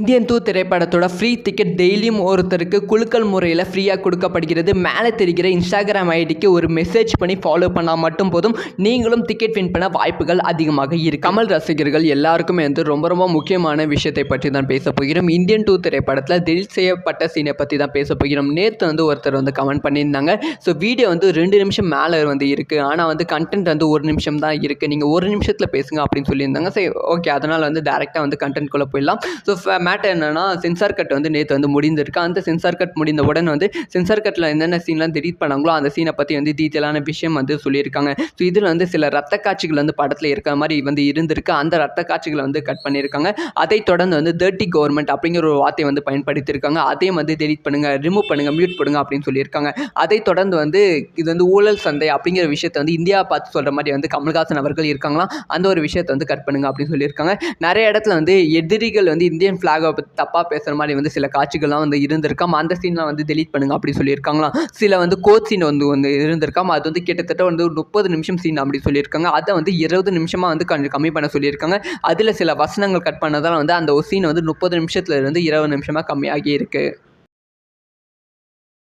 Indian 2 திரைப்படத்தோட free ticket டெய்லியும் ஒருத்தருக்கு குலுக்கல் முறையில் ஃப்ரீயாக கொடுக்கப்படுகிறது. மேலே தெரிகிற இன்ஸ்டாகிராம் ஐடிக்கு ஒரு மெசேஜ் பண்ணி ஃபாலோ பண்ணால் மட்டும் போதும், நீங்களும் டிக்கெட் வின் பண்ண வாய்ப்புகள் அதிகமாக இருக்கு. கமல் ரசிகர்கள் எல்லாருக்குமே ரொம்ப முக்கியமான விஷயத்தை பற்றி தான் பேச போகிறோம். இந்தியன் 2 திரைப்படத்தில் டெலிட் செய்யப்பட்ட சீனை பற்றி தான் பேச போகிறோம். நேற்று ஒருத்தர் கமெண்ட் பண்ணியிருந்தாங்க. ஸோ வீடியோ 2 நிமிஷம் மேலே இருக்குது, ஆனால் கண்டென்ட் 1 நிமிஷம் தான் இருக்குது, நீங்கள் 1 நிமிஷத்தில் பேசுங்க அப்படின்னு சொல்லியிருந்தாங்க. சரி, ஓகே, அதனால் டேரெக்டாக கண்டென்ட்குள்ளே போயிடலாம். ஸோ மேட்டர் என்னன்னா, சென்சார் கட் நேற்று முடிந்திருக்கு. அந்த சென்சார் கட் முடிந்தவுடன் சென்சார் கட்டில் என்னென்ன சீன்லாம் டெலீட் பண்ணாங்களோ அந்த சீனை பற்றி டீட்டெயிலான விஷயம் சொல்லியிருக்காங்க. ஸோ இதில் சில ரத்த காட்சிகள் படத்தில் இருக்கிற மாதிரி இருந்திருக்கு. அந்த ரத்த காட்சிகளை கட் பண்ணியிருக்காங்க. அதை தொடர்ந்து டர்ட்டி கவர்மெண்ட் அப்படிங்கிற ஒரு வார்த்தையை பயன்படுத்தியிருக்காங்க. அதையும் டெலீட் பண்ணுங்க, ரிமூவ் பண்ணுங்க, மியூட் பண்ணுங்க அப்படின்னு சொல்லியிருக்காங்க. அதை தொடர்ந்து இது ஊழல் சந்தை அப்படிங்கிற விஷயத்தை இந்தியா பார்த்து சொல்கிற மாதிரி கமல்ஹாசன் அவர்கள் இருக்காங்களாம். அந்த ஒரு விஷயத்தை கட் பண்ணுங்க அப்படின்னு சொல்லியிருக்காங்க. நிறைய இடத்துல எதிரிகள் இந்தியன் ஃபிளாக் தப்பாக பேசுகிற மாதிரி சில காட்சிகள்லாம் இருந்திருக்காம, அந்த சீன்லாம் டெலீட் பண்ணுங்க அப்படி சொல்லியிருக்காங்களாம். சில கோட் சீன் இருந்திருக்காம, அது கிட்டத்தட்ட 30 நிமிஷம் சீன் அப்படி சொல்லியிருக்காங்க. அதை 20 நிமிஷமாக கொஞ்சம் கம்மி பண்ண சொல்லியிருக்காங்க. அதில் சில வசனங்கள் கட் பண்ணதால் அந்த ஒரு சீன் 30 நிமிஷத்துல இருந்து 20 நிமிஷமாக கம்மியாகி இருக்குது.